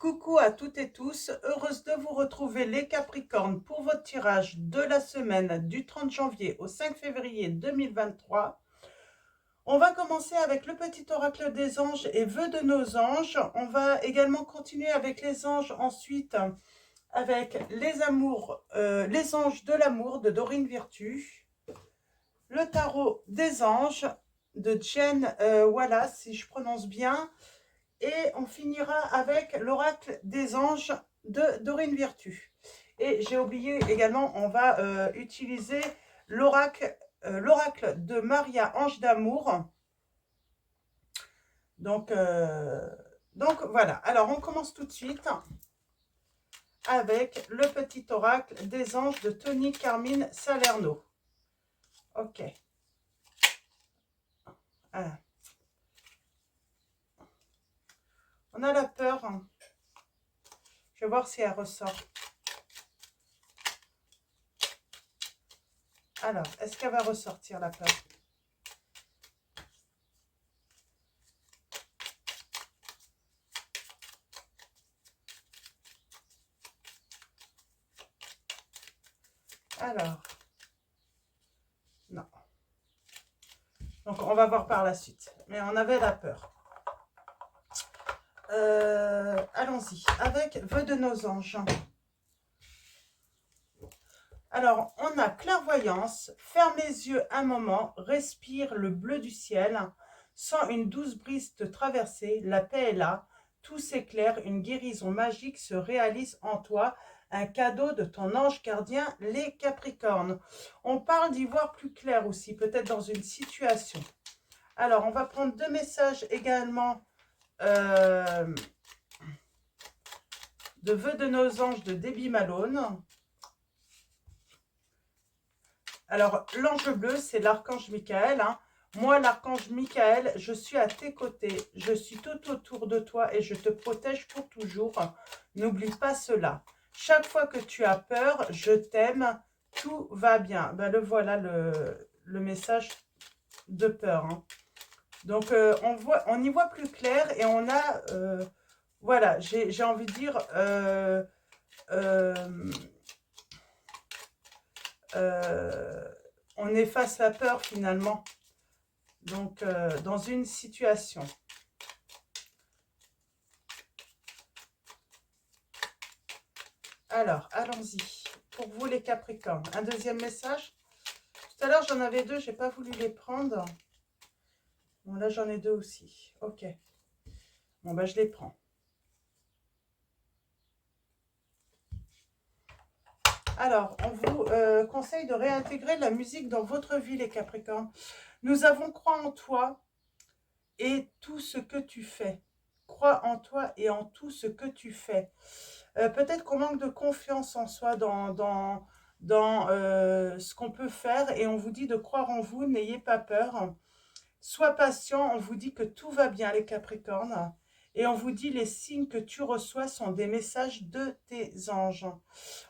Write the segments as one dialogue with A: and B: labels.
A: Coucou à toutes et tous, heureuse de vous retrouver les Capricornes pour votre tirage de la semaine du 30 janvier au 5 février 2023. On va commencer avec le petit oracle des anges et vœux de nos anges. On va également continuer avec les anges ensuite avec les amours, les anges de l'amour de Dorine Virtue, le tarot des anges de Jen Wallace, si je prononce bien. Et on finira avec l'oracle des anges de Dorine Virtue. Et j'ai oublié également, on va utiliser l'oracle de Maria Ange d'amour. Donc voilà, alors on commence tout de suite avec le petit oracle des anges de Tony Carmine Salerno. Ok. Alors. On a la peur. Je vais voir si elle ressort. Alors, est-ce qu'elle va ressortir la peur? Alors, non. Donc, on va voir par la suite. Mais on avait la peur. Allons-y. Avec vœux de nos anges. Alors, on a clairvoyance. Ferme les yeux un moment. Respire le bleu du ciel. Sens une douce brise te traverser. La paix est là. Tout s'éclaire. Une guérison magique se réalise en toi. Un cadeau de ton ange gardien, les Capricornes. On parle d'y voir plus clair aussi, peut-être dans une situation. Alors, on va prendre deux messages également de vœux de nos anges de Debbie Malone. Alors, l'ange bleu, c'est l'archange Michael. Hein. Moi, l'archange Michael, je suis à tes côtés. Je suis tout autour de toi et je te protège pour toujours. N'oublie pas cela. Chaque fois que tu as peur, je t'aime. Tout va bien. Ben, le voilà, le message de peur. Hein. Donc, on y voit plus clair et on a... voilà, j'ai envie de dire... on efface la peur finalement. Donc, dans une situation. Alors, allons-y. Pour vous les Capricornes, un deuxième message. Tout à l'heure, j'en avais deux, j'ai pas voulu les prendre. Bon, là, j'en ai deux aussi. Ok. Bon, ben, je les prends. Alors, on vous conseille de réintégrer la musique dans votre vie, les Capricornes. Nous avons croix en toi et tout ce que tu fais. Crois en toi et en tout ce que tu fais. Peut-être qu'on manque de confiance en soi dans ce qu'on peut faire et on vous dit de croire en vous, n'ayez pas peur. Sois patient, on vous dit que tout va bien les Capricornes et on vous dit les signes que tu reçois sont des messages de tes anges.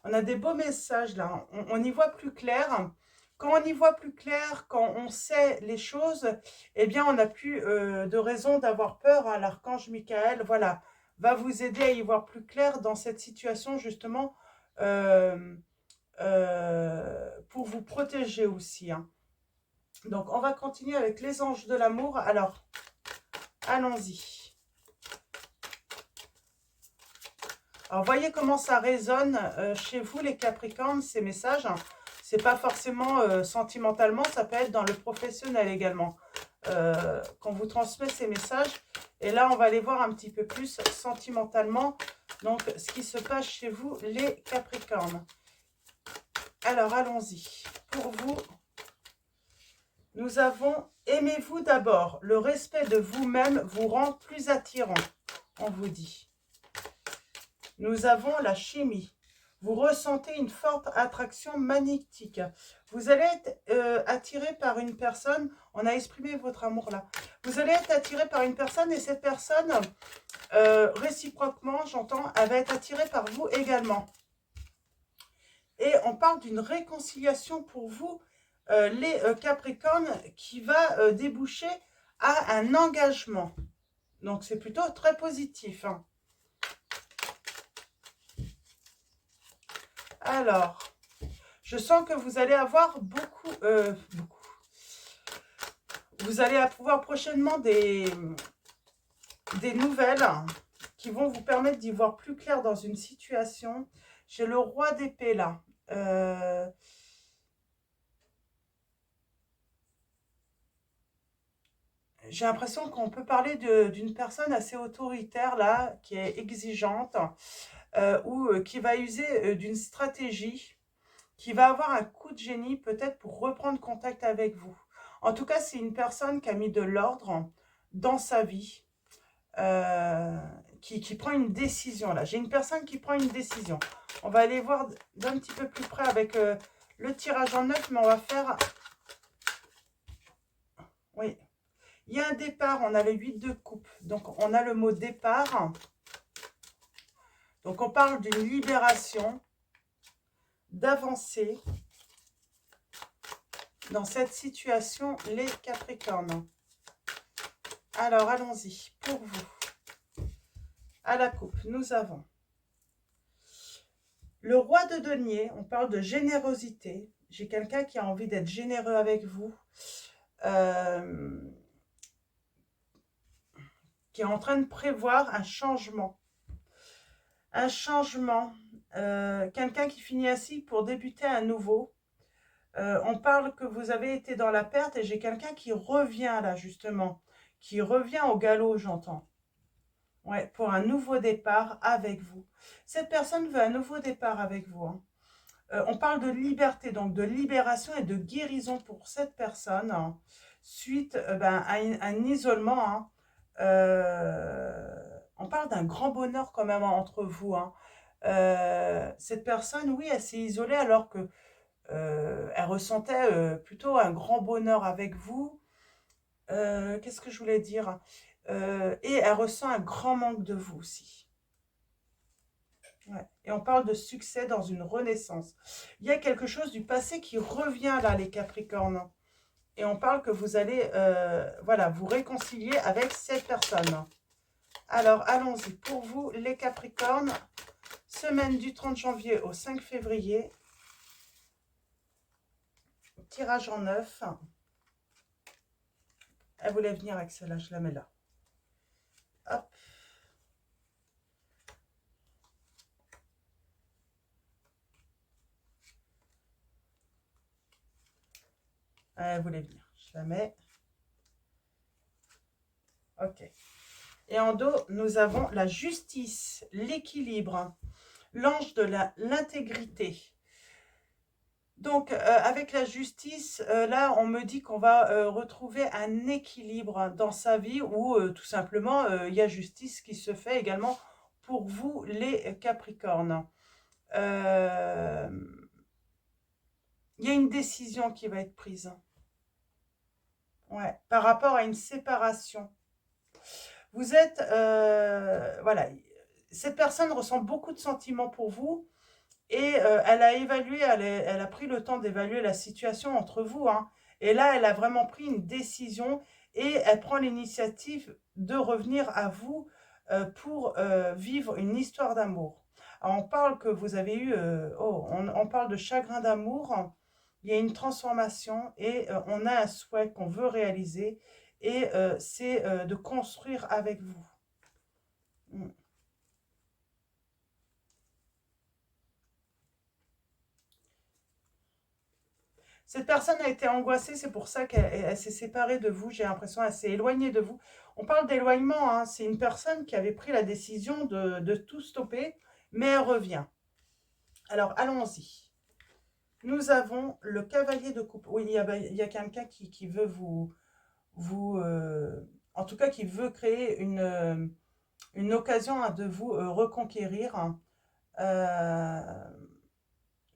A: On a des beaux messages là, on y voit plus clair. Quand on y voit plus clair, quand on sait les choses, eh bien on n'a plus de raison d'avoir peur. Hein. L'archange Michael, voilà, va vous aider à y voir plus clair dans cette situation justement pour vous protéger aussi. Hein. Donc, on va continuer avec les anges de l'amour. Alors, allons-y. Alors, voyez comment ça résonne chez vous, les Capricornes, ces messages. C'est pas forcément sentimentalement, ça peut être dans le professionnel également. Qu'on vous transmet ces messages. Et là, on va aller voir un petit peu plus sentimentalement. Donc, ce qui se passe chez vous, les Capricornes. Alors, allons-y. Pour vous... Nous avons « Aimez-vous d'abord ». Le respect de vous-même vous rend plus attirant, on vous dit. Nous avons la chimie. Vous ressentez une forte attraction magnétique. Vous allez être attiré par une personne. On a exprimé votre amour là. Vous allez être attiré par une personne et cette personne, réciproquement, j'entends, elle va être attirée par vous également. Et on parle d'une réconciliation pour vous, les Capricornes, qui va déboucher à un engagement. Donc, c'est plutôt très positif. Hein. Alors, je sens que vous allez avoir beaucoup. Vous allez pouvoir prochainement des nouvelles qui vont vous permettre d'y voir plus clair dans une situation. J'ai le roi d'épée là. J'ai l'impression qu'on peut parler d'une personne assez autoritaire là, qui est exigeante, ou qui va user d'une stratégie, qui va avoir un coup de génie peut-être pour reprendre contact avec vous. En tout cas, c'est une personne qui a mis de l'ordre dans sa vie, qui prend une décision là. J'ai une personne qui prend une décision. On va aller voir d'un petit peu plus près avec le tirage en neuf, mais on va faire... Oui. Il y a un départ, on a le 8 de coupe. Donc, on a le mot départ. Donc, on parle d'une libération, d'avancée dans cette situation, les Capricornes. Alors, allons-y. Pour vous, à la coupe, nous avons le roi de denier. On parle de générosité. J'ai quelqu'un qui a envie d'être généreux avec vous. Qui est en train de prévoir un changement. Un changement. Quelqu'un qui finit ainsi pour débuter à nouveau. On parle que vous avez été dans la perte et j'ai quelqu'un qui revient là justement. Qui revient au galop, j'entends. Ouais, pour un nouveau départ avec vous. Cette personne veut un nouveau départ avec vous. Hein. On parle de liberté, donc de libération et de guérison pour cette personne, hein, suite à un isolement. Hein. On parle d'un grand bonheur quand même entre vous. Hein. Cette personne, oui, elle s'est isolée alors que elle ressentait plutôt un grand bonheur avec vous. Qu'est-ce que je voulais dire? Et elle ressent un grand manque de vous aussi. Ouais. Et on parle de succès dans une renaissance. Il y a quelque chose du passé qui revient là, les Capricornes. Et on parle que vous allez voilà, vous réconcilier avec cette personne. Alors, allons-y. Pour vous, les Capricornes, semaine du 30 janvier au 5 février. Tirage en 9. Elle voulait venir avec celle-là, je la mets là. Hop. Elle voulait venir. Je la mets. Ok. Et en dos, nous avons la justice, l'équilibre, l'ange de l'intégrité. Donc, avec la justice, là, on me dit qu'on va retrouver un équilibre dans sa vie où, tout simplement, il y a justice qui se fait également pour vous, les Capricornes. Il y a une décision qui va être prise. Ouais, par rapport à une séparation. Vous êtes, voilà, cette personne ressent beaucoup de sentiments pour vous et elle a évalué, elle a pris le temps d'évaluer la situation entre vous. Hein, et là, elle a vraiment pris une décision et elle prend l'initiative de revenir à vous pour vivre une histoire d'amour. On parle que vous avez eu, on parle de chagrin d'amour. Il y a une transformation et on a un souhait qu'on veut réaliser et c'est de construire avec vous. Mm. Cette personne a été angoissée, c'est pour ça qu'elle s'est séparée de vous, j'ai l'impression, elle s'est éloignée de vous. On parle d'éloignement, hein, c'est une personne qui avait pris la décision de tout stopper, mais elle revient. Alors, allons-y. Nous avons le cavalier de coupe. Oui, il y a quelqu'un qui veut en tout cas, qui veut créer une occasion de vous reconquérir, hein,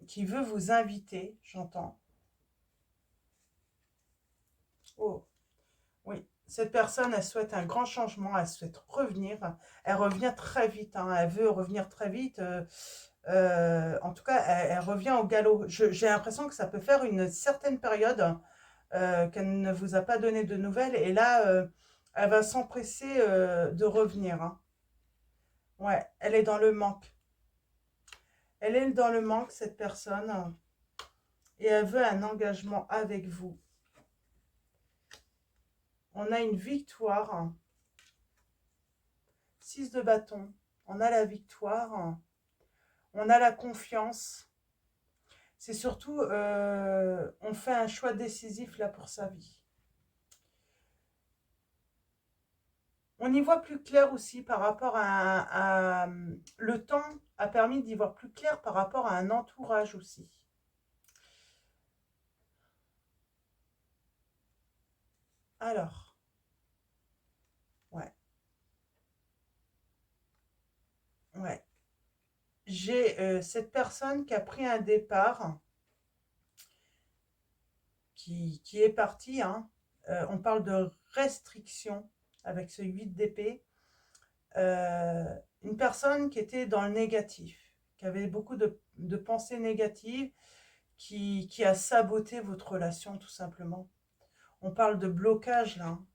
A: qui veut vous inviter, j'entends. Oh, oui. Cette personne, elle souhaite un grand changement, elle souhaite revenir. Elle revient très vite, hein, elle veut revenir très vite. En tout cas, elle revient au galop. J'ai l'impression que ça peut faire une certaine période qu'elle ne vous a pas donné de nouvelles. Et là, elle va s'empresser de revenir. Hein. Ouais, elle est dans le manque. Elle est dans le manque, cette personne, et elle veut un engagement avec vous. On a une victoire. 6 de bâton. On a la victoire. On a la confiance. C'est surtout, on fait un choix décisif là pour sa vie. On y voit plus clair aussi par rapport le temps a permis d'y voir plus clair par rapport à un entourage aussi. Alors, ouais, ouais. J'ai cette personne qui a pris un départ, qui est partie, hein. On parle de restriction avec ce 8 d'épée. Une personne qui était dans le négatif, qui avait beaucoup de pensées négatives, qui a saboté votre relation tout simplement. On parle de blocage là, hein.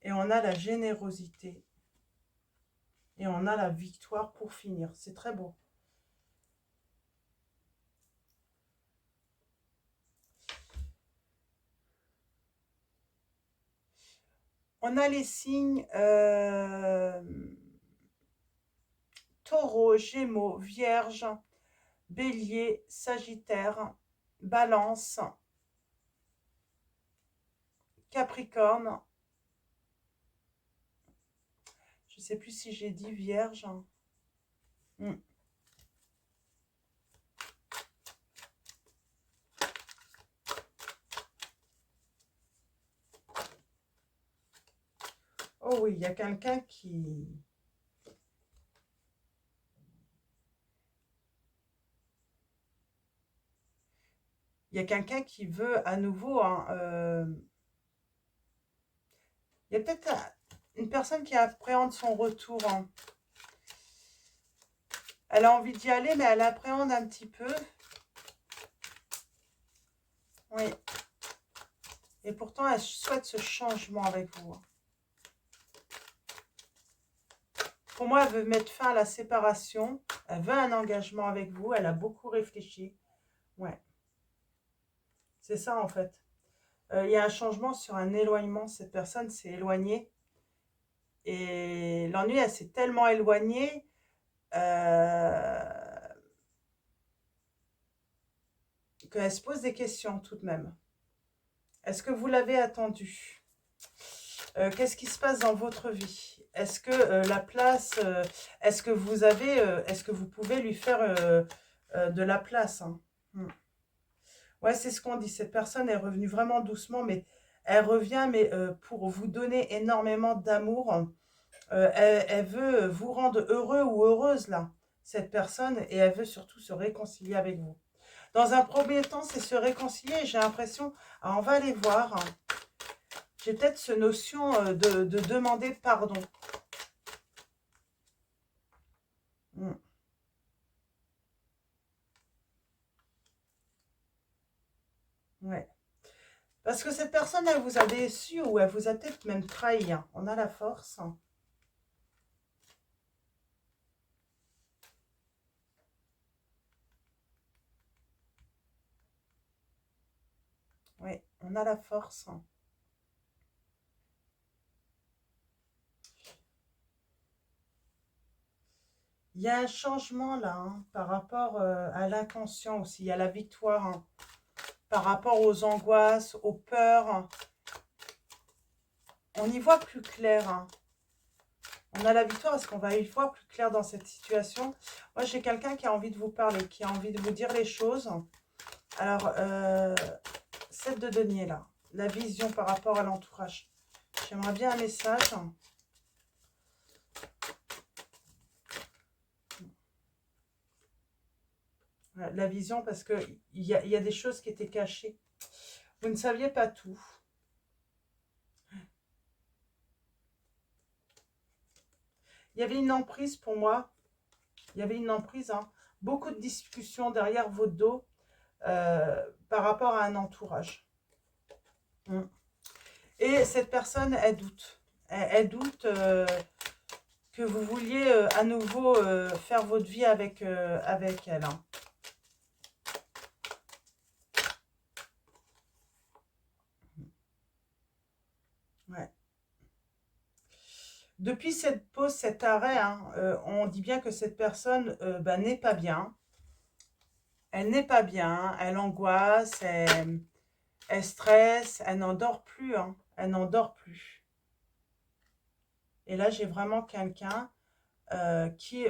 A: Et on a la générosité. Et on a la victoire pour finir. C'est très beau. On a les signes Taureau, Gémeaux, Vierge, Bélier, Sagittaire, Balance, Capricorne. Je ne sais plus si j'ai dit Vierge. Hmm. Oh oui, il y a quelqu'un qui... Il y a quelqu'un qui veut à nouveau... Hein, il y a peut-être une personne qui appréhende son retour. Hein. Elle a envie d'y aller, mais elle appréhende un petit peu. Oui. Et pourtant, elle souhaite ce changement avec vous. Pour moi, elle veut mettre fin à la séparation. Elle veut un engagement avec vous. Elle a beaucoup réfléchi. Ouais. C'est ça, en fait. Il y a un changement sur un éloignement. Cette personne s'est éloignée. Et l'ennui, elle s'est tellement éloignée qu'elle se pose des questions tout de même. Est-ce que vous l'avez attendu? Qu'est-ce qui se passe dans votre vie? Est-ce que la place, est-ce que vous avez, est-ce que vous pouvez lui faire de la place, hein? Ouais, c'est ce qu'on dit. Cette personne est revenue vraiment doucement, mais elle revient, mais pour vous donner énormément d'amour. Elle veut vous rendre heureux ou heureuse, là, cette personne, et elle veut surtout se réconcilier avec vous. Dans un premier temps, c'est se réconcilier. J'ai l'impression, on va aller voir. Hein. J'ai peut-être cette notion de demander pardon. Mm. Ouais. Parce que cette personne, elle vous a déçu ou elle vous a peut-être même trahi. Hein. On a la force. Hein. Oui, on a la force. Hein. Il y a un changement là, hein, par rapport à l'inconscient aussi. Il y a la victoire hein, par rapport aux angoisses, aux peurs. Hein. On y voit plus clair. Hein. On a la victoire parce qu'on va y voir plus clair dans cette situation. Moi, j'ai quelqu'un qui a envie de vous parler, qui a envie de vous dire les choses. Alors, 7 de denier là. La vision par rapport à l'entourage. J'aimerais bien un message. La vision parce qu'il y a des choses qui étaient cachées. Vous ne saviez pas tout. Il y avait une emprise pour moi. Il y avait une emprise. Hein. Beaucoup de discussions derrière votre dos par rapport à un entourage. Et cette personne, elle doute. Elle doute. que vous vouliez à nouveau faire votre vie avec, avec elle. Hein. Ouais. Depuis cette pause, cet arrêt, hein, on dit bien que cette personne ben, n'est pas bien. Elle n'est pas bien, elle angoisse, elle stresse, elle n'en dort plus. Hein, elle n'en dort plus. Et là, j'ai vraiment quelqu'un qui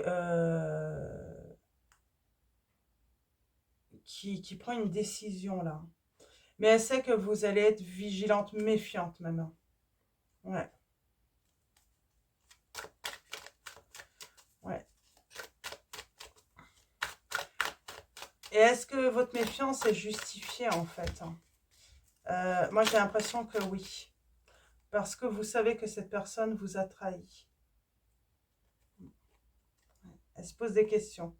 A: prend une décision là. Mais elle sait que vous allez être vigilante, méfiante maintenant. Ouais, ouais. Et est-ce que votre méfiance est justifiée en fait? Hein? Moi, j'ai l'impression que oui. Parce que vous savez que cette personne vous a trahi. Elle se pose des questions.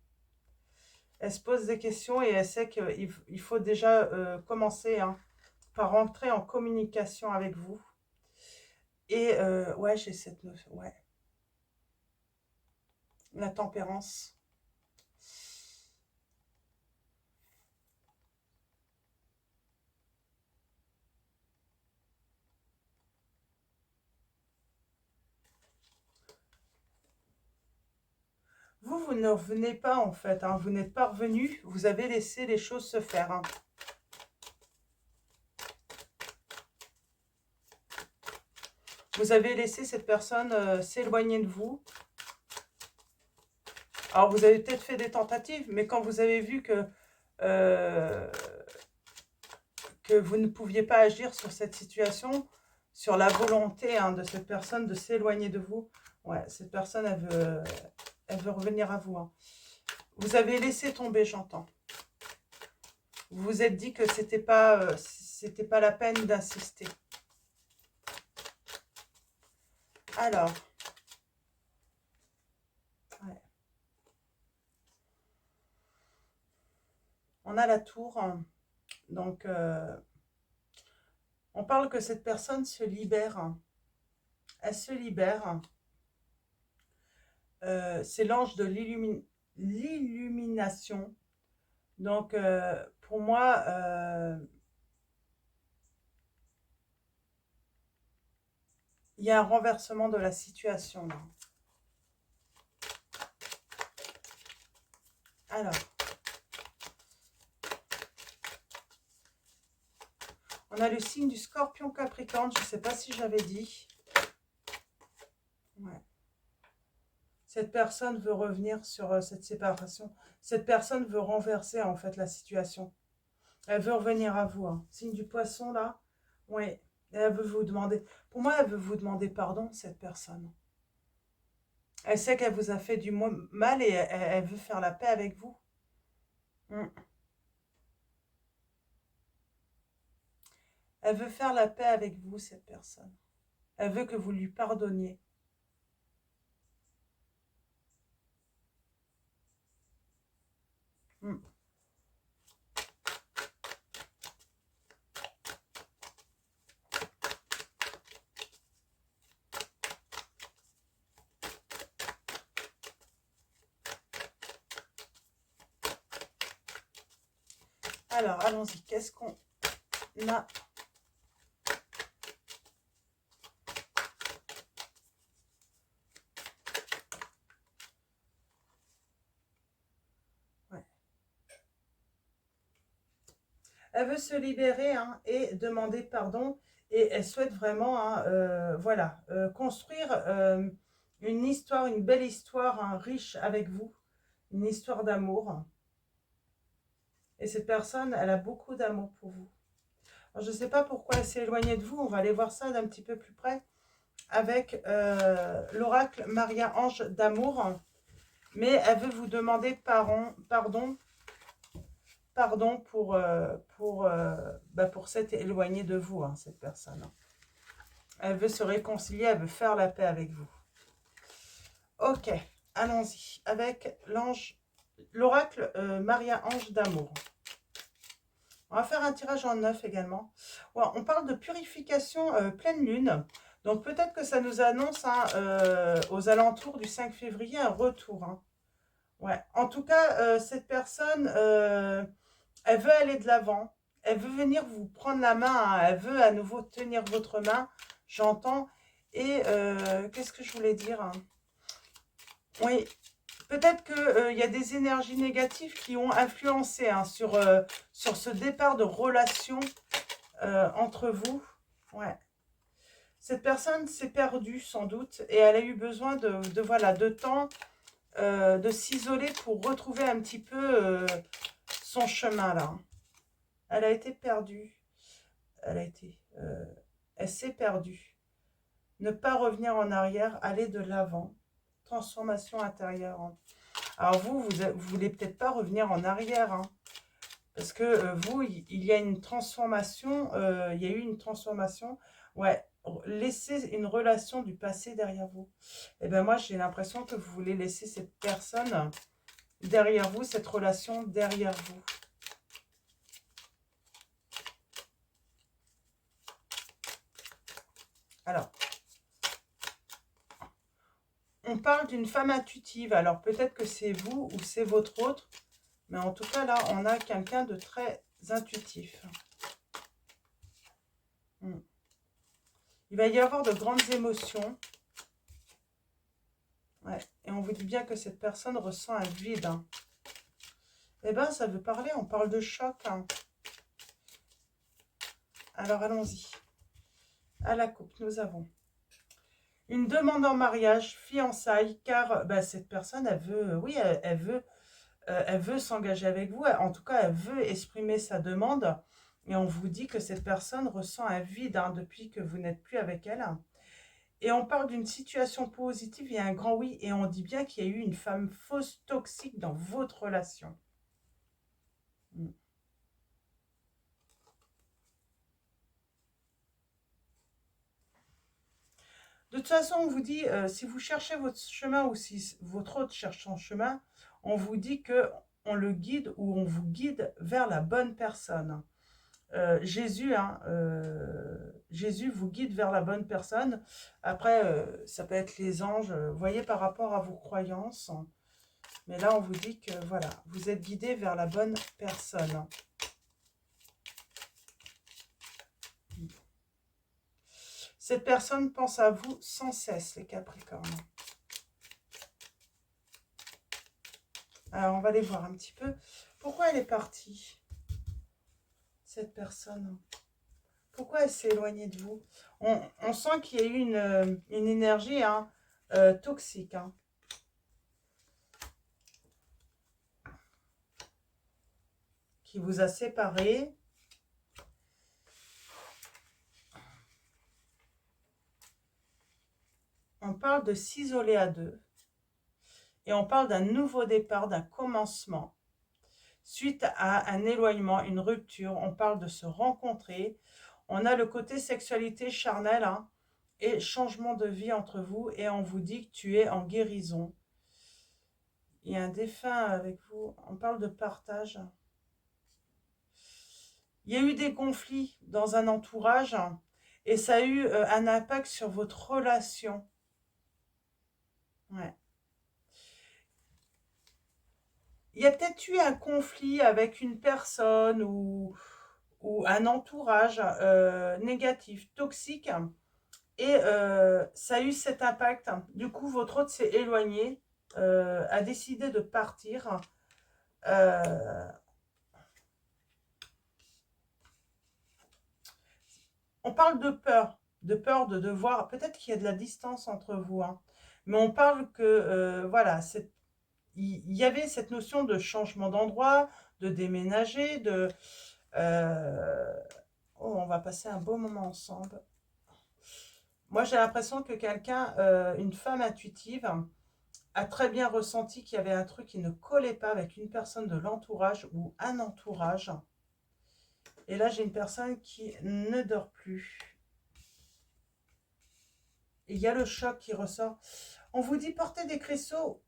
A: Elle se pose des questions et elle sait qu'il faut déjà commencer hein, par rentrer en communication avec vous. Et ouais, j'ai cette notion. Ouais. La tempérance. Vous ne revenez pas en fait. Hein, vous n'êtes pas revenu. Vous avez laissé les choses se faire. Hein. Vous avez laissé cette personne s'éloigner de vous. Alors, vous avez peut-être fait des tentatives, mais quand vous avez vu euh, que vous ne pouviez pas agir sur cette situation, sur la volonté hein, de cette personne de s'éloigner de vous, ouais, cette personne, elle veut revenir à vous. Hein. Vous avez laissé tomber, j'entends. Vous vous êtes dit que c'était pas la peine d'insister. Alors, ouais. On a la tour, hein. Donc, on parle que cette personne se libère. Hein. Elle se libère. C'est l'ange de l'illumination. Donc, pour moi, il y a un renversement de la situation. Là. Alors, on a le signe du Scorpion Capricorne. Je ne sais pas si j'avais dit. Ouais. Cette personne veut revenir sur cette séparation. Cette personne veut renverser en fait la situation. Elle veut revenir à vous. Hein. Signe du Poisson là. Oui. Elle veut vous demander. Pour moi, elle veut vous demander pardon, cette personne. Elle sait qu'elle vous a fait du mal et elle veut faire la paix avec vous. Mm. Elle veut faire la paix avec vous, cette personne. Elle veut que vous lui pardonniez. Mm. Alors, allons-y. Qu'est-ce qu'on a? Ouais. Elle veut se libérer hein, et demander pardon. Et elle souhaite vraiment, hein, voilà, construire une histoire, une belle histoire hein, riche avec vous. Une histoire d'amour. Et cette personne, elle a beaucoup d'amour pour vous. Alors, je ne sais pas pourquoi elle s'est éloignée de vous. On va aller voir ça d'un petit peu plus près. Avec l'oracle Maria-Ange d'amour. Mais elle veut vous demander pardon pour s'être éloignée de vous, hein, cette personne. Elle veut se réconcilier, elle veut faire la paix avec vous. Ok, allons-y. Avec l'oracle Maria-Ange d'amour. On va faire un tirage en 9 également. Ouais, on parle de purification pleine lune. Donc peut-être que ça nous annonce hein, aux alentours du 5 février un retour. Hein. Ouais. En tout cas, cette personne, elle veut aller de l'avant. Elle veut venir vous prendre la main. Hein. Elle veut à nouveau tenir votre main. J'entends. Et qu'est-ce que je voulais dire hein. Oui, peut-être qu'il y a des énergies négatives qui ont influencé hein, sur ce départ de relation entre vous. Ouais. Cette personne s'est perdue sans doute et elle a eu besoin voilà, de temps, de s'isoler pour retrouver un petit peu son chemin là. Elle a été perdue. Elle s'est perdue. Ne pas revenir en arrière, aller de l'avant. Transformation intérieure. Hein. Alors vous voulez peut-être pas revenir en arrière. Hein, parce que vous, il y a une transformation. Il y a eu une transformation. Ouais. Laissez une relation du passé derrière vous. Et bien moi, j'ai l'impression que vous voulez laisser cette personne derrière vous, cette relation derrière vous. Alors, on parle d'une femme intuitive. Alors, peut-être que c'est vous ou c'est votre autre. Mais en tout cas, là, on a quelqu'un de très intuitif. Il va y avoir de grandes émotions. Ouais. Et on vous dit bien que cette personne ressent un vide. Hein. Eh bien, ça veut parler, on parle de choc. Hein. Alors, allons-y. À la coupe, nous avons une demande en mariage, fiançailles, car bah, cette personne, elle veut, oui, elle veut s'engager avec vous. En tout cas, elle veut exprimer sa demande. Et on vous dit que cette personne ressent un vide hein, depuis que vous n'êtes plus avec elle. Et on parle d'une situation positive, il y a un grand oui. Et on dit bien qu'il y a eu une femme fausse toxique dans votre relation. De toute façon, on vous dit, si vous cherchez votre chemin ou si votre autre cherche son chemin, on vous dit que on le guide ou on vous guide vers la bonne personne. Jésus, hein, Jésus vous guide vers la bonne personne. Après, ça peut être les anges, vous voyez, par rapport à vos croyances. Mais là, on vous dit que, voilà, vous êtes guidé vers la bonne personne. Cette personne pense à vous sans cesse, les Capricornes. Alors, on va aller voir un petit peu. Pourquoi elle est partie, cette personne? Pourquoi elle s'est éloignée de vous? On sent qu'il y a eu une énergie hein, toxique. Hein. Qui vous a séparé. On parle de s'isoler à deux. Et on parle d'un nouveau départ, d'un commencement. Suite à un éloignement, une rupture, on parle de se rencontrer. On a le côté sexualité charnelle hein, et changement de vie entre vous. Et on vous dit que tu es en guérison. Il y a un défunt avec vous. On parle de partage. Il y a eu des conflits dans un entourage et ça a eu un impact sur votre relation. Ouais. Il y a peut-être eu un conflit avec une personne ou un entourage négatif, toxique, et ça a eu cet impact. Du coup, votre autre s'est éloigné, a décidé de partir. On parle de peur de devoir, peut-être qu'il y a de la distance entre vous, hein, mais on parle que, voilà, il y avait cette notion de changement d'endroit, de déménager, oh, on va passer un beau moment ensemble. Moi, j'ai l'impression que quelqu'un, une femme intuitive, a très bien ressenti qu'il y avait un truc qui ne collait pas avec une personne de l'entourage ou un entourage. Et là, j'ai une personne qui ne dort plus. Et il y a le choc qui ressort. On vous dit porter des cristaux,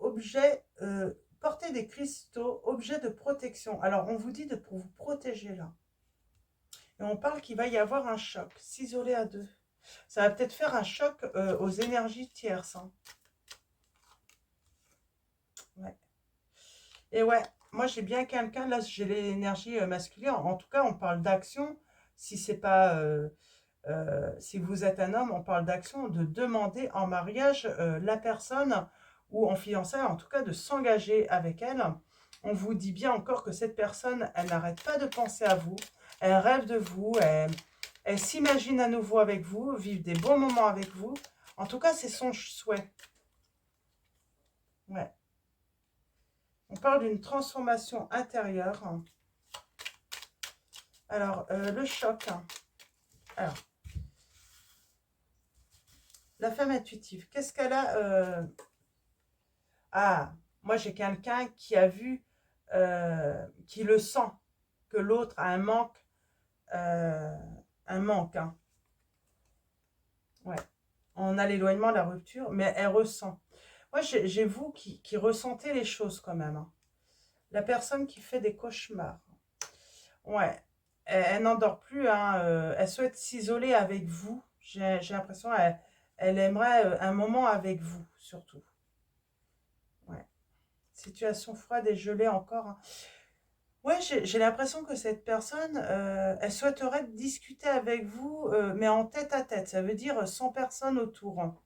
A: porter des cristaux, objets de protection. Alors, on vous dit pour vous protéger là. Et on parle qu'il va y avoir un choc, s'isoler à deux. Ça va peut-être faire un choc aux énergies tierces. Hein. Ouais. Et ouais, moi j'ai bien quelqu'un, là j'ai l'énergie masculine. En tout cas, on parle d'action. Si c'est pas, si vous êtes un homme, on parle d'action, de demander en mariage la personne ou en fiançailles, en tout cas de s'engager avec elle. On vous dit bien encore que cette personne, elle n'arrête pas de penser à vous, elle rêve de vous, elle s'imagine à nouveau avec vous, vivre des bons moments avec vous. En tout cas, c'est son souhait. Ouais. On parle d'une transformation intérieure. Alors, le choc. Alors, la femme intuitive, qu'est-ce qu'elle a Ah, moi j'ai quelqu'un qui a vu, qui le sent, que l'autre a euh, un manque. Hein. Ouais. On a l'éloignement, la rupture, mais elle ressent. Moi, j'ai vous qui ressentez les choses quand même. Hein. La personne qui fait des cauchemars. Ouais. Elle n'endort plus. Hein, elle souhaite s'isoler avec vous. J'ai l'impression elle aimerait un moment avec vous, surtout. Ouais. Situation froide et gelée encore. Hein. Ouais, j'ai l'impression que cette personne, elle souhaiterait discuter avec vous, mais en tête à tête. Ça veut dire sans personne autour. Hein.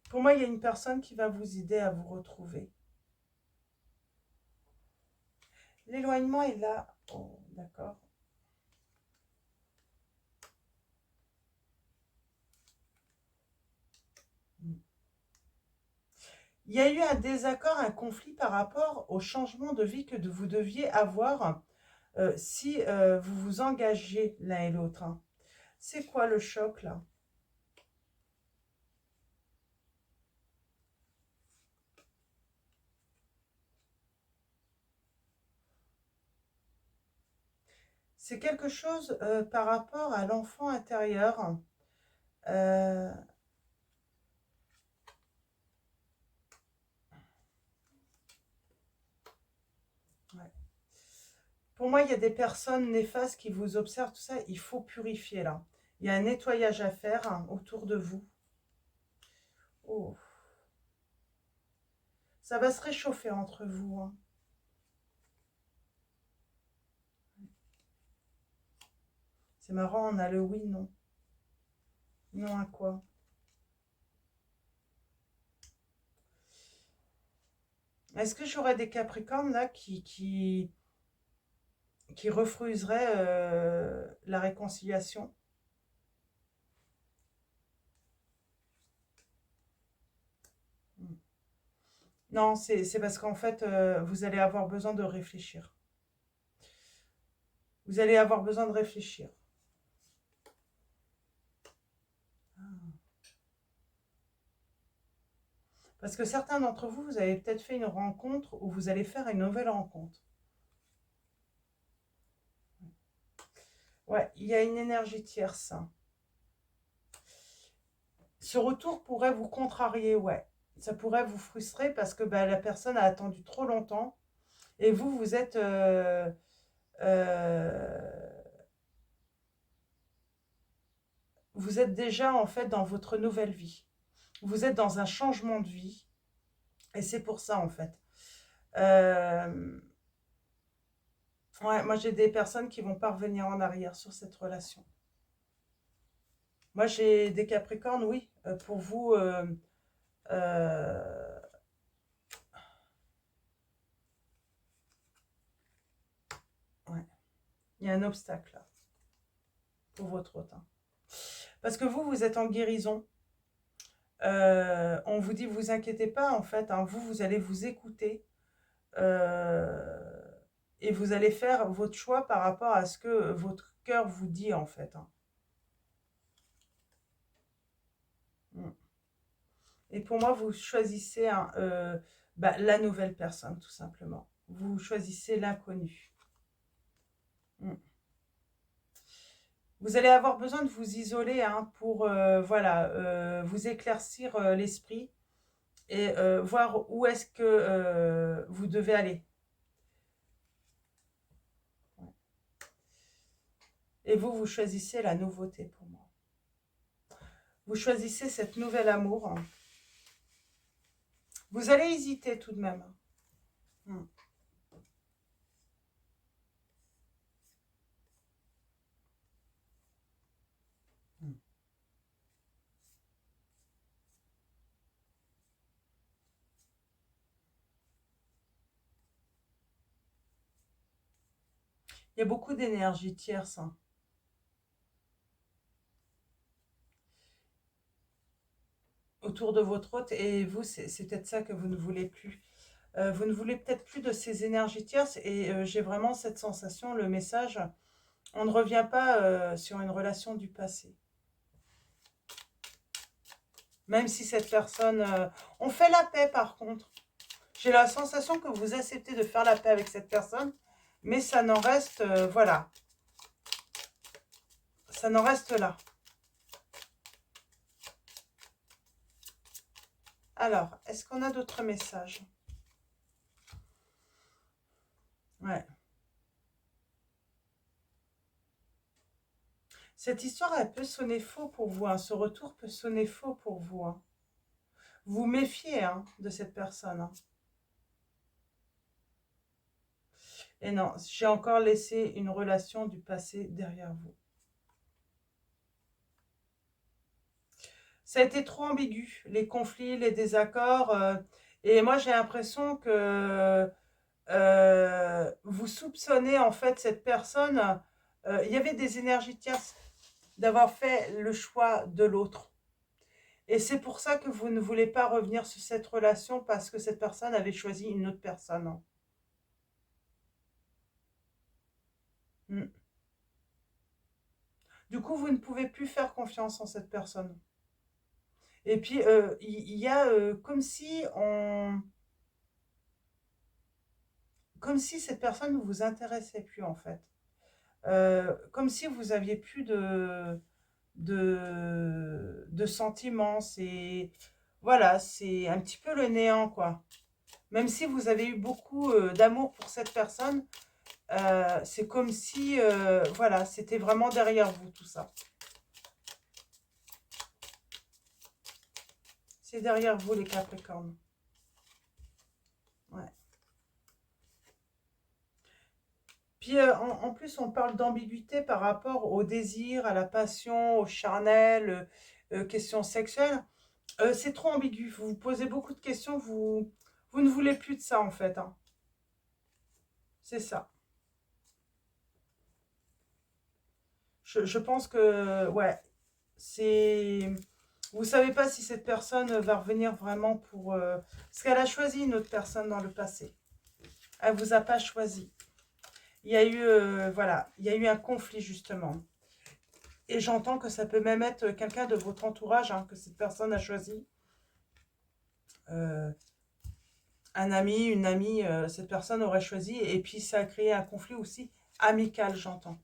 A: Pour moi, il y a une personne qui va vous aider à vous retrouver. L'éloignement est là. Oh, d'accord. Il y a eu un désaccord, un conflit par rapport au changement de vie que vous deviez avoir si vous vous engagez l'un et l'autre. Hein. C'est quoi le choc là? C'est quelque chose par rapport à l'enfant intérieur. Euh, ouais. Pour moi, il y a des personnes néfastes qui vous observent, tout ça. Il faut purifier là. Il y a un nettoyage à faire hein, autour de vous. Oh. Ça va se réchauffer entre vous. Hein. C'est marrant, on a le oui, non. Non à quoi? Est-ce que j'aurais des Capricornes là qui refuseraient la réconciliation? Non, c'est parce qu'en fait, vous allez avoir besoin de réfléchir. Vous allez avoir besoin de réfléchir. Parce que certains d'entre vous, vous avez peut-être fait une rencontre ou vous allez faire une nouvelle rencontre. Ouais, il y a une énergie tierce. Ce retour pourrait vous contrarier, ouais. Ça pourrait vous frustrer parce que bah, la personne a attendu trop longtemps et vous, euh, vous êtes déjà en fait dans votre nouvelle vie. Vous êtes dans un changement de vie et c'est pour ça en fait. Euh, ouais, moi j'ai des personnes qui vont pas revenir en arrière sur cette relation. Moi j'ai des Capricornes, oui. Pour vous, euh, ouais, il y a un obstacle là, pour votre autre. Hein. Parce que vous, vous êtes en guérison. On vous dit, vous inquiétez pas, en fait, hein, vous allez vous écouter euh, et vous allez faire votre choix par rapport à ce que votre cœur vous dit, en fait. Hein. Mm. Et pour moi, vous choisissez bah, la nouvelle personne, tout simplement. Vous choisissez l'inconnu. Mm. Vous allez avoir besoin de vous isoler hein, pour voilà, vous éclaircir l'esprit et voir où est-ce que vous devez aller. Et vous, vous choisissez la nouveauté pour moi. Vous choisissez cet nouvel amour. Vous allez hésiter tout de même. Hmm. Hmm. Il y a beaucoup d'énergie tierce, hein. Autour de votre hôte. Et vous, c'est peut-être ça que vous ne voulez plus. Vous ne voulez peut-être plus de ces énergies tierces. Et j'ai vraiment cette sensation, le message, on ne revient pas sur une relation du passé. Même si cette personne... on fait la paix par contre. J'ai la sensation que vous acceptez de faire la paix avec cette personne. Mais ça n'en reste... voilà. Ça n'en reste là. Alors, est-ce qu'on a d'autres messages? Ouais. Cette histoire, elle peut sonner faux pour vous, hein. Ce retour peut sonner faux pour vous, hein. Vous méfiez, hein, de cette personne, hein. Et non, j'ai encore laissé une relation du passé derrière vous. Ça a été trop ambigu, les conflits, les désaccords. Et moi, j'ai l'impression que vous soupçonnez en fait cette personne. Il y avait des énergies tierces d'avoir fait le choix de l'autre. Et c'est pour ça que vous ne voulez pas revenir sur cette relation parce que cette personne avait choisi une autre personne. Mm. Du coup, vous ne pouvez plus faire confiance en cette personne. Et puis, il y a comme si cette personne ne vous intéressait plus en fait. Comme si vous aviez plus de sentiments. Voilà, c'est un petit peu le néant, quoi. Même si vous avez eu beaucoup d'amour pour cette personne, c'est comme si, voilà, c'était vraiment derrière vous tout ça. C'est derrière vous les Capricornes. Ouais. Puis en plus, on parle d'ambiguïté par rapport au désir, à la passion, au charnel, questions sexuelles. C'est trop ambigu. Vous vous posez beaucoup de questions. Vous ne voulez plus de ça, en fait, hein. C'est ça. Je pense que, ouais, c'est... Vous savez pas si cette personne va revenir vraiment pour... Parce qu'elle a choisi une autre personne dans le passé. Elle vous a pas choisi. Il y a eu, voilà, il y a eu un conflit, justement. Et j'entends que ça peut même être quelqu'un de votre entourage, hein, que cette personne a choisi. Euh, un ami, une amie, cette personne aurait choisi. Et puis ça a créé un conflit aussi amical, j'entends.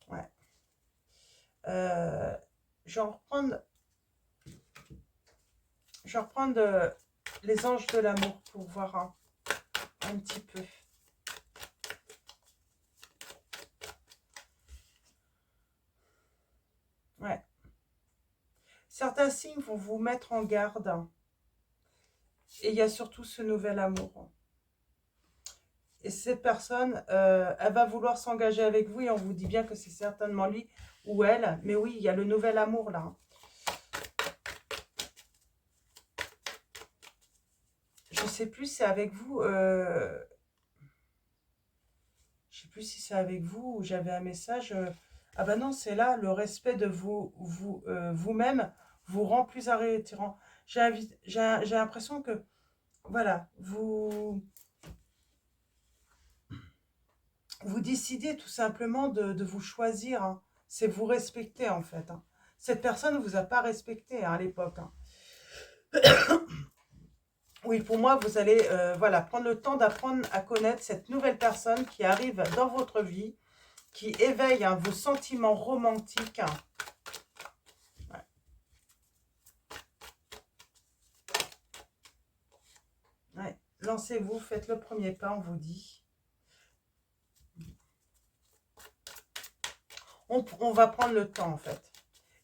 A: Ouais. Euh, je vais reprendre, je vais reprendre les anges de l'amour pour voir un petit peu. Ouais. Certains signes vont vous mettre en garde. Et il y a surtout ce nouvel amour. Et cette personne, elle va vouloir s'engager avec vous et on vous dit bien que c'est certainement lui ou elle. Mais oui, il y a le nouvel amour là. Je ne sais plus si c'est avec vous. Je ne sais plus si c'est avec vous ou j'avais un message. Ah bah non, c'est là, le respect de vous-même vous rend plus attirant. J'ai l'impression que, voilà, vous décidez tout simplement de vous choisir, hein. C'est vous respecter en fait, hein. Cette personne ne vous a pas respecté, hein, à l'époque, hein. Oui, pour moi, vous allez voilà, prendre le temps d'apprendre à connaître cette nouvelle personne qui arrive dans votre vie, qui éveille, hein, vos sentiments romantiques, hein. Ouais. Ouais. Lancez-vous, faites le premier pas, on vous dit. on va prendre le temps, en fait.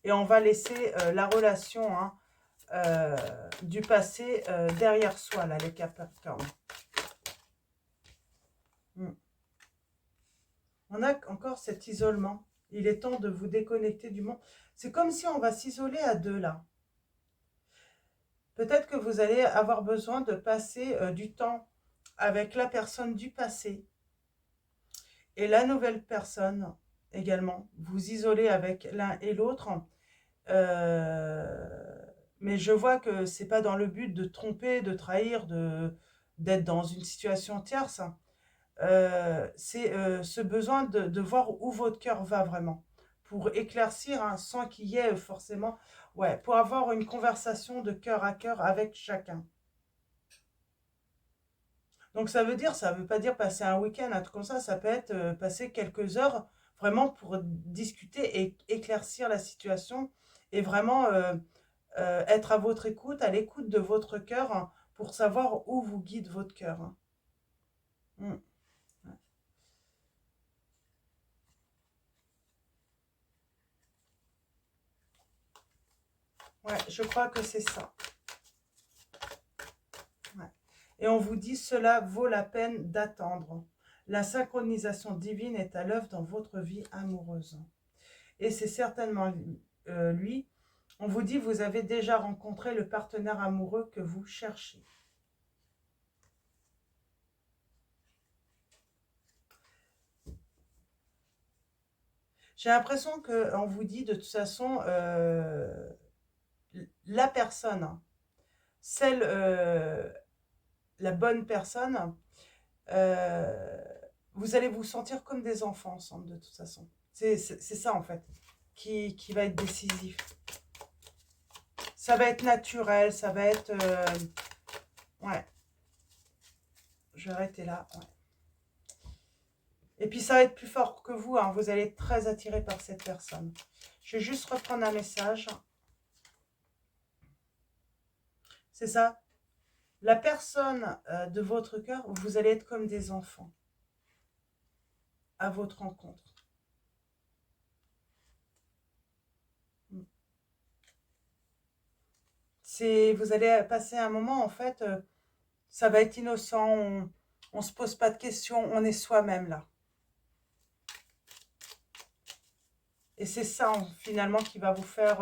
A: Et on va laisser la relation du passé derrière soi, là, les Capricornes. On a encore cet isolement. Il est temps de vous déconnecter du monde. C'est comme si on va s'isoler à deux, là. Peut-être que vous allez avoir besoin de passer du temps avec la personne du passé et la nouvelle personne également. Vous isoler avec l'un et l'autre. Mais je vois que c'est pas dans le but de tromper, de trahir, d'être dans une situation tierce. C'est ce besoin de voir où votre cœur va vraiment. Pour éclaircir, sans qu'il y ait forcément... Ouais, pour avoir une conversation de cœur à cœur avec chacun. Donc ça veut pas dire passer un week-end, un truc comme ça peut être passer quelques heures vraiment pour discuter et éclaircir la situation et vraiment être à votre écoute, à l'écoute de votre cœur pour savoir où vous guide votre cœur. Mm. Ouais, je crois que c'est ça. Ouais. Et on vous dit, cela vaut la peine d'attendre. La synchronisation divine est à l'œuvre dans votre vie amoureuse. Et c'est certainement lui. On vous dit, vous avez déjà rencontré le partenaire amoureux que vous cherchez. J'ai l'impression qu'on vous dit de toute façon, la personne, celle, la bonne personne, vous allez vous sentir comme des enfants ensemble de toute façon. C'est ça en fait qui va être décisif. Ça va être naturel, ça va être... ouais. Je vais arrêter là. Ouais. Et puis ça va être plus fort que vous. Vous allez être très attiré par cette personne. Je vais juste reprendre un message. C'est ça. La personne de votre cœur, vous allez être comme des enfants à votre rencontre. Vous allez passer un moment, en fait, ça va être innocent, on ne se pose pas de questions, on est soi-même là. Et c'est ça, finalement, qui va vous faire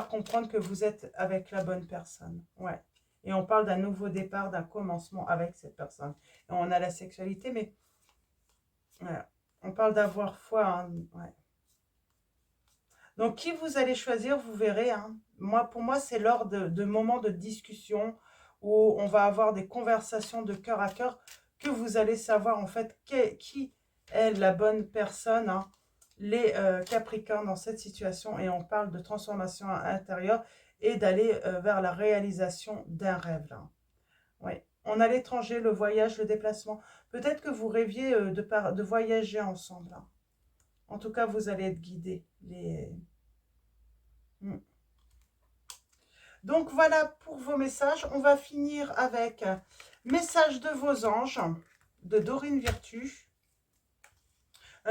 A: comprendre que vous êtes avec la bonne personne. Ouais. Et on parle d'un nouveau départ, d'un commencement avec cette personne. Et on a la sexualité, mais voilà. On parle d'avoir foi. Ouais. Donc, qui vous allez choisir, vous verrez. Pour moi, c'est lors de moments de discussion où on va avoir des conversations de cœur à cœur que vous allez savoir, en fait, qui est la bonne personne, les Capricornes dans cette situation. Et on parle de transformation intérieure et d'aller vers la réalisation d'un rêve, là. Oui. On a l'étranger, le voyage, le déplacement. Peut-être que vous rêviez de voyager ensemble, là. En tout cas, vous allez être guidés. Donc, voilà pour vos messages. On va finir avec message de vos anges de Dorine Virtue.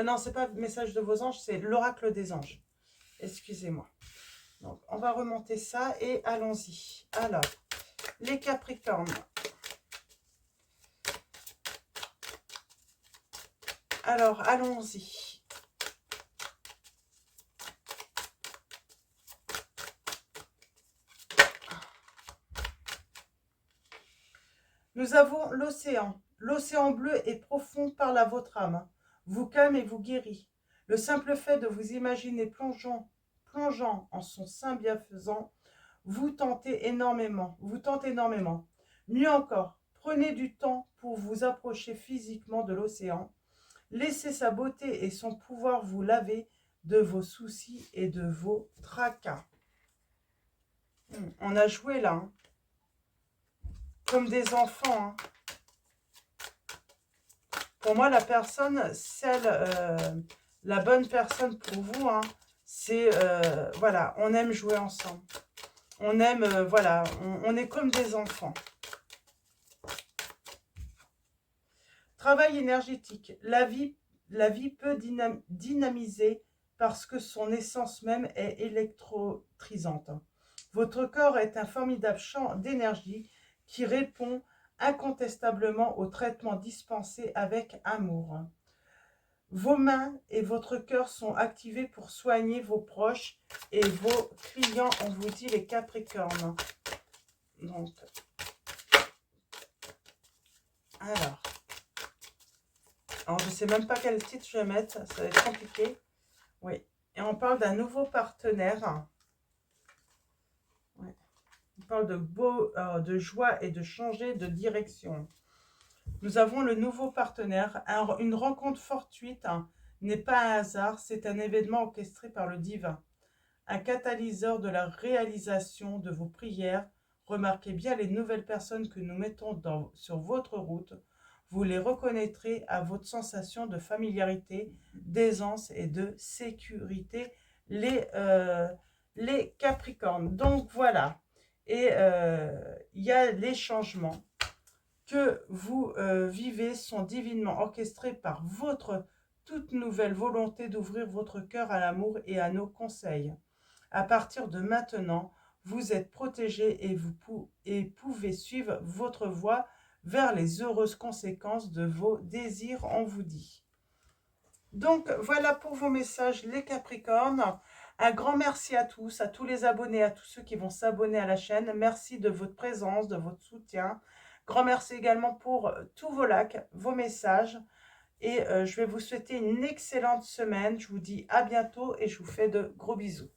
A: Non, c'est pas message de vos anges, c'est l'oracle des anges. Excusez-moi. Donc, on va remonter ça et allons-y. Alors, les Capricornes. Alors, allons-y. Nous avons l'océan. L'océan bleu est profond par votre âme. Vous calme et vous guérit. Le simple fait de vous imaginer plongeant en son sein bienfaisant vous tente énormément. Mieux encore, prenez du temps pour vous approcher physiquement de l'océan. Laissez sa beauté et son pouvoir vous laver de vos soucis et de vos tracas. On a joué là, comme des enfants. Pour moi, la personne, la bonne personne pour vous, c'est, voilà, on aime jouer ensemble. On aime, voilà, on est comme des enfants. Travail énergétique. La vie peut dynamiser parce que son essence même est électrisante. Votre corps est un formidable champ d'énergie qui répond incontestablement au traitement dispensé avec amour. Vos mains et votre cœur sont activés pour soigner vos proches et vos clients, on vous dit les Capricornes. Donc, alors je ne sais même pas quel titre je vais mettre, ça va être compliqué. Oui, et on parle d'un nouveau partenaire. Ouais. On parle de joie et de changer de direction. Nous avons le nouveau partenaire. Une rencontre fortuite n'est pas un hasard, c'est un événement orchestré par le divin. Un catalyseur de la réalisation de vos prières. Remarquez bien les nouvelles personnes que nous mettons sur votre route. Vous les reconnaîtrez à votre sensation de familiarité, d'aisance et de sécurité, les Capricornes. Donc voilà. Et il y a les changements que vous vivez sont divinement orchestrés par votre toute nouvelle volonté d'ouvrir votre cœur à l'amour et à nos conseils. À partir de maintenant, vous êtes protégé et pouvez suivre votre voie vers les heureuses conséquences de vos désirs, on vous dit. Donc, voilà pour vos messages, les Capricornes. Un grand merci à tous les abonnés, à tous ceux qui vont s'abonner à la chaîne. Merci de votre présence, de votre soutien. Grand merci également pour tous vos likes, vos messages. Et je vais vous souhaiter une excellente semaine. Je vous dis à bientôt et je vous fais de gros bisous.